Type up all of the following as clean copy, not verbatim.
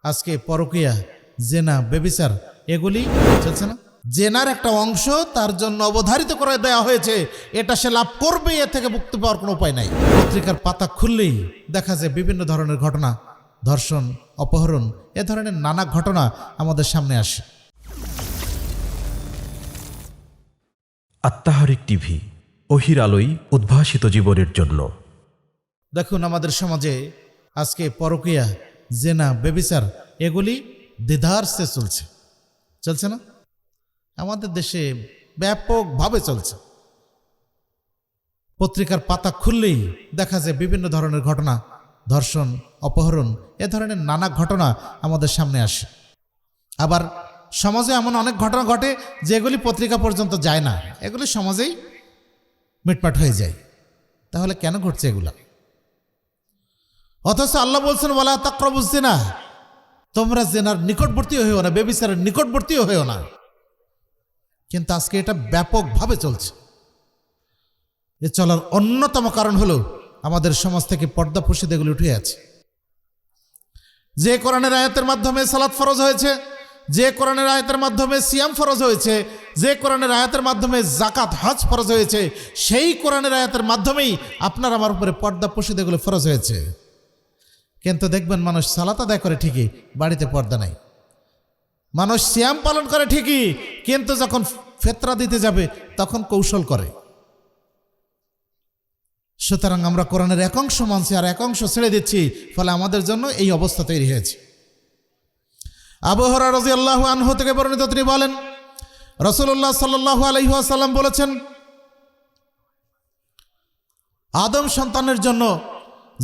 আজকে পরকীয়া, জেনা, ব্যভিচার এগুলি চলছে না। জেনার একটা অংশ তার জন্য অবধারিত করে দেওয়া হয়েছে, এটা সে লাভ করবে, এ থেকে মুক্তি পাওয়ার কোনো উপায় নাই। পত্রিকার পাতা খুললেই দেখা যায় বিভিন্ন ধরনের ঘটনা, ধর্ষণ, অপহরণ, এ ধরনের নানা ঘটনা আমাদের সামনে আসে। আত্মাহারিক টিভি, ওহির আলোয় উদ্ভাসিত জীবনের জন্য। দেখুন, আমাদের সমাজে আজকে পরকীয়া, জেনা, ব্যভিচার এগুলি দ্বিধার্সে চলছে না। আমাদের দেশে ব্যাপকভাবে চলছে। পত্রিকার পাতা খুললেই দেখা যায় বিভিন্ন ধরনের ঘটনা, ধর্ষণ, অপহরণ, এ ধরনের নানা ঘটনা আমাদের সামনে আসে। আবার সমাজে এমন অনেক ঘটনা ঘটে যেগুলি পত্রিকা পর্যন্ত যায় না, এগুলি সমাজেই মিটমাট হয়ে যায়। তাহলে কেন ঘটছে এগুলা? অথচ আল্লাহ বলছেন ওয়ালা তাকরাবুজ জিনা, তোমরা জেনার নিকটবর্তী হইও না, ব্যভিচারের নিকটবর্তীও হইও না। কিন্তু আজকে এটা ব্যাপকভাবে চলছে। এ চলার অন্যতম কারণ হলো আমাদের সমাজ থেকে পর্দা প্রসিদ্ধ এগুলি উঠে আছে। যে কোরআনের আয়াতের মাধ্যমে সালাত ফরজ হয়েছে, যে কোরআনের আয়াতের মাধ্যমে সিয়াম ফরজ হয়েছে, যে কোরআনের আয়াতের মাধ্যমে জাকাত, হজ ফরজ হয়েছে, সেই কোরআনের আয়াতের মাধ্যমেই আপনার আমার উপরে পর্দা প্রসিদ্ধ এগুলো ফরজ হয়েছে। কিন্তু দেখবেন মানুষ সালাত আদায় করে ঠিকই, বাড়িতে পর্দা নাই। মানুষ সিয়াম পালন করে ঠিকই, কিন্তু যখন ফেতরা দিতে যাবে তখন কৌশল করে। সুতরাং আমরা কোরআনের এক অংশ মানছি আর এক অংশ ছেড়ে দিচ্ছি, ফলে আমাদের জন্য এই অবস্থা তৈরি হয়েছে। আবু হুরায়রা রাদিয়াল্লাহু আনহু থেকে বর্ণিত, তিনি বলেন রাসূলুল্লাহ সাল্লাল্লাহু আলাইহি ওয়াসাল্লাম বলেছেন, আদম সন্তানের জন্য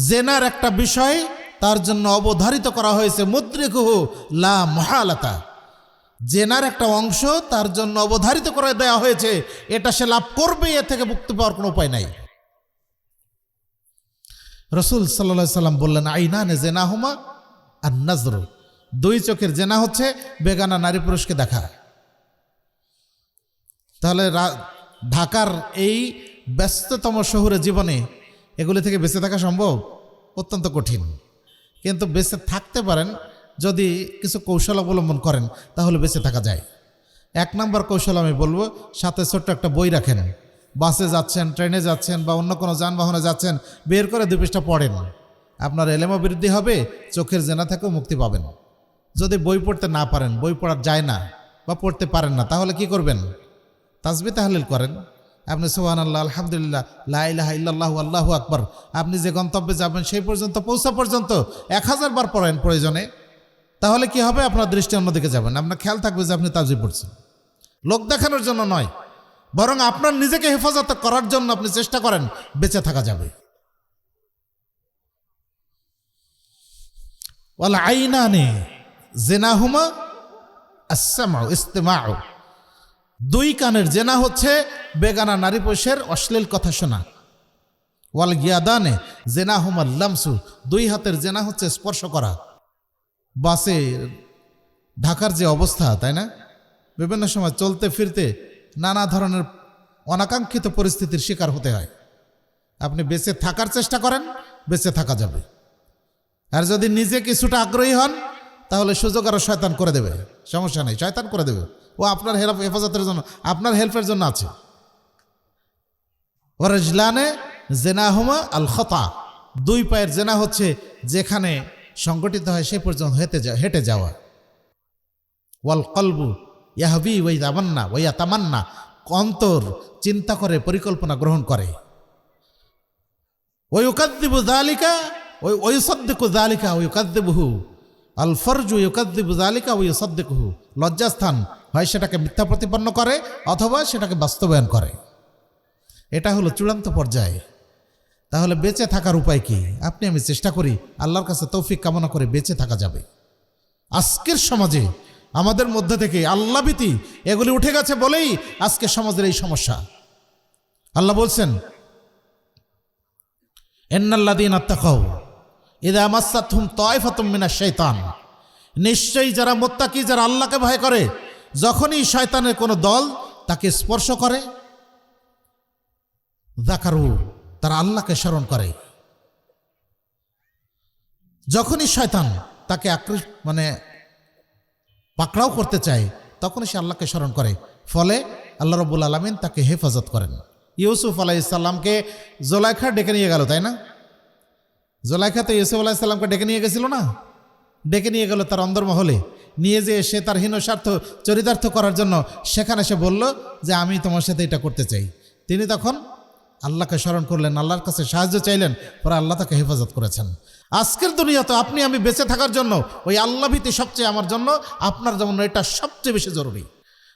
জেনার একটা বিষয় তার জন্য অবধারিত করা হয়েছে, মুদ্রিকুহু লা মুহালাতা। জেনার একটা অংশ তার জন্য অবধারিত করে দেওয়া হয়েছে, এটা সে লাভ করবে, এ থেকে মুক্তি পাওয়ার কোনো উপায় নাই। রাসূল সাল্লাল্লাহু আলাইহি সাল্লাম বললেন, আইনানে জেনাহুমা আর নাজর, দুই চোখের জেনা হচ্ছে বেগানা নারী পুরুষকে দেখা। তাহলে ঢাকার এই ব্যস্ততম শহুরে জীবনে এগুলি থেকে বেঁচে থাকা সম্ভব? অত্যন্ত কঠিন। কিন্তু বেঁচে থাকতে পারেন যদি কিছু কৌশল অবলম্বন করেন, তাহলে বেঁচে থাকা যায়। এক নম্বর কৌশল আমি বলবো, সাথে ছোট্ট একটা বই রাখেন। বাসে যাচ্ছেন, ট্রেনে যাচ্ছেন বা অন্য কোনো যানবাহনে যাচ্ছেন, বের করে 2 পৃষ্ঠা পড়েন। আপনার এলেমও বৃদ্ধি হবে, চোখের জেনা থেকেও মুক্তি পাবেন। যদি বই পড়তে না পারেন, বই পড়া যায় না বা পড়তে পারেন না, তাহলে কি করবেন? তাসবিহ তাহলিল করেন। আপনি সুবহানাল্লাহ, আলহামদুলিল্লাহ, লা ইলাহা ইল্লাল্লাহু আল্লাহু আকবার, আপনি যে গন্তব্যে যাবেন সেই পর্যন্ত পৌঁছা পর্যন্ত 1000 বার পড়েন প্রয়োজনে। তাহলে কি হবে? আপনার দৃষ্টি অন্যদিকে যাবেন, আপনার খেয়াল থাকবে যে আপনি তাসবিহ পড়ছেন। লোক দেখানোর জন্য নয়, বরং আপনার নিজেকে হেফাজত করার জন্য আপনি চেষ্টা করেন, বেঁচে থাকা যাবে। ওয়াল আইনানে জেনাহুমা আসসামাউ ইস্তিমাউ, 2 কানের জেনা হচ্ছে বেগানা নারী পুরুষের অশ্লীল কথা শোনা। ওয়াল ইয়াদানে জেনাহুমা লামসু, 2 হাতের জেনা হচ্ছে স্পর্শ করা। বাসে ঢাকার যে অবস্থা, তাই না? বিভিন্ন সময় চলতে ফিরতে নানা ধরনের অনাকাঙ্ক্ষিত পরিস্থিতির শিকার হতে হয়। আপনি বেঁচে থাকার চেষ্টা করেন, বেঁচে থাকা যাবে। আর যদি নিজে কিছুটা আগ্রহী হন, তাহলে সুযোগ আরও শয়তান করে দেবে, সমস্যা নেই, শয়তান করে দেবে। ও আপনার হেফাজতের জন্য, আপনার হেল্পের জন্য আছে। ওয়ারজলানে জেনাহুমা আল খতা, 2 পায়ের জেনা হচ্ছে যেখানে সংগঠিত হয় সেই পর্যন্ত হেঁটে যাওয়া। ওয়াল কলবু ইয়াহবি ওয়া তামান্না, অন্তর চিন্তা করে, পরিকল্পনা গ্রহণ করে। ওয়া ইউকাযযিবু যালিকা ওয়া ইউসাদ্দিকু যালিকা ওয়া ইউকাযযিবুহু, আল ফরজু ইউকাযযিবু যালিকা ওয়া ইউসাদ্দিকুহু, লজ্জাস্থান হয় সেটাকে মিথ্যা প্রতিপন্ন করে অথবা সেটাকে বাস্তবায়ন করে। এটা হলো চূড়ান্ত পর্যায়ে। তাহলে বেঁচে থাকার উপায় কি? আপনি আমি চেষ্টা করি, আল্লাহর কাছে তৌফিক কামনা করে বেঁচে থাকা যাবে। আজকের সমাজে আমাদের মধ্যে থেকে আল্লাহভীতি এগুলি উঠে গেছে বলেই আজকে সমাজের এই সমস্যা। আল্লাহ বলছেন, ইন্নাল্লাযীনা তাকাউ ইযা মাসাতহুম তায়ফাতুম মিনাশ শাইতান, নিশ্চয়ই যারা মুত্তাকি, যারা আল্লাহকে ভয় করে, যখনই শয়তানের কোনো দল তাকে স্পর্শ করে, যাকারু, তারা আল্লাহকে স্মরণ করে। যখনই শয়তান তাকে পাকড়াও করতে চায়, তখন সে আল্লাহকে স্মরণ করে, ফলে আল্লাহ রব্বুল আলামিন তাকে হেফাজত করেন। ইউসুফ আলাইহিসসালামকে জোলাইখা ডেকে নিয়ে গেল, তাই না? জোলাইখা তো ইউসুফ আলাইহিসসালামকে ডেকে নিয়ে গেছিল না? ডেকে নিয়ে গেল তার অন্দরমহলে, নিয়ে যেয়ে সে তার হীন স্বার্থ চরিতার্থ করার জন্য সেখানে সে বলল যে আমি তোমার সাথে এটা করতে চাই। তিনি তখন আল্লাহকে স্মরণ করলেন, আল্লাহর কাছে সাহায্য চাইলেন, পরে আল্লাহ তাকে হেফাজত করেছেন। আজকের দুনিয়াতে আপনি আমি বেঁচে থাকার জন্য ওই আল্লাহ ভীতি সবচেয়ে, আমার জন্য আপনার জন্য এটা সবচেয়ে বেশি জরুরি।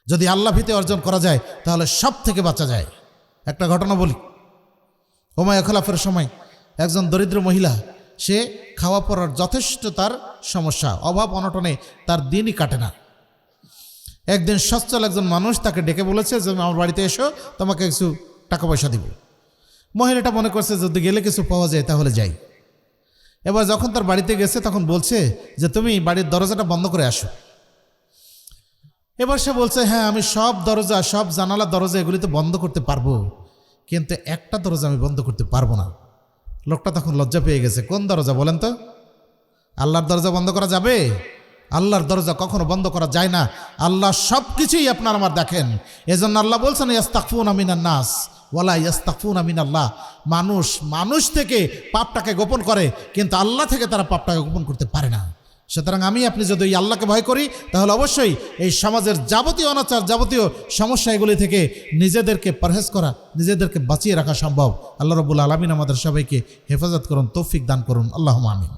যদি আল্লাহ ভীতি অর্জন করা যায় তাহলে সব থেকে বাঁচা যায়। একটা ঘটনা বলি। উমাইয়া খলিফার সময় একজন দরিদ্র মহিলা, সে খাওয়া পড়ার যথেষ্ট তার সমস্যা, অভাব অনটনে তার দিনই কাটে না। একদিন সচ্ছল একজন মানুষ তাকে ডেকে বলেছে যে আমার বাড়িতে এসো, তোমাকে কিছু টাকা পয়সা দিব। মহিলাটা মনে করছে যদি গেলে কিছু পাওয়া যায় তাহলে যাই। এবার যখন তার বাড়িতে গেছে তখন বলছে যে তুমি বাড়ির দরজাটা বন্ধ করে আসো। এবার সে বলছে হ্যাঁ আমি সব দরজা, সব জানালা দরজা এগুলি তো বন্ধ করতে পারবো, কিন্তু একটা দরজা আমি বন্ধ করতে পারবো না। লোকটা তখন লজ্জা পেয়ে গেছে। কোন দরজা বলেন তো? আল্লাহর দরজা বন্ধ করা যাবে? আল্লাহর দরজা কখনো বন্ধ করা যায় না। আল্লাহ সব কিছুই আপনার আমার দেখেন। এজন্য আল্লাহ বলছেন ইয়াস্তাগফুনা মিনান নাস ওয়ালা ইয়াস্তাগফুনা মিনাল্লাহ। মানুষ থেকে পাপটাকে গোপন করে, কিন্তু আল্লাহ থেকে তারা পাপটাকে গোপন করতে পারে না। সুতরাং আপনি যদি এই আল্লাহকে ভয় করি, তাহলে অবশ্যই এই সমাজের যাবতীয় অনাচার, যাবতীয় সমস্যা এগুলি থেকে নিজেদেরকে পরহেজ করা, নিজেদেরকে বাঁচিয়ে রাখা সম্ভব। আল্লাহ রাব্বুল আলামিন আমাদের সবাইকে হেফাজত করুন, তৌফিক দান করুন। আল্লাহুম্মা আমিন।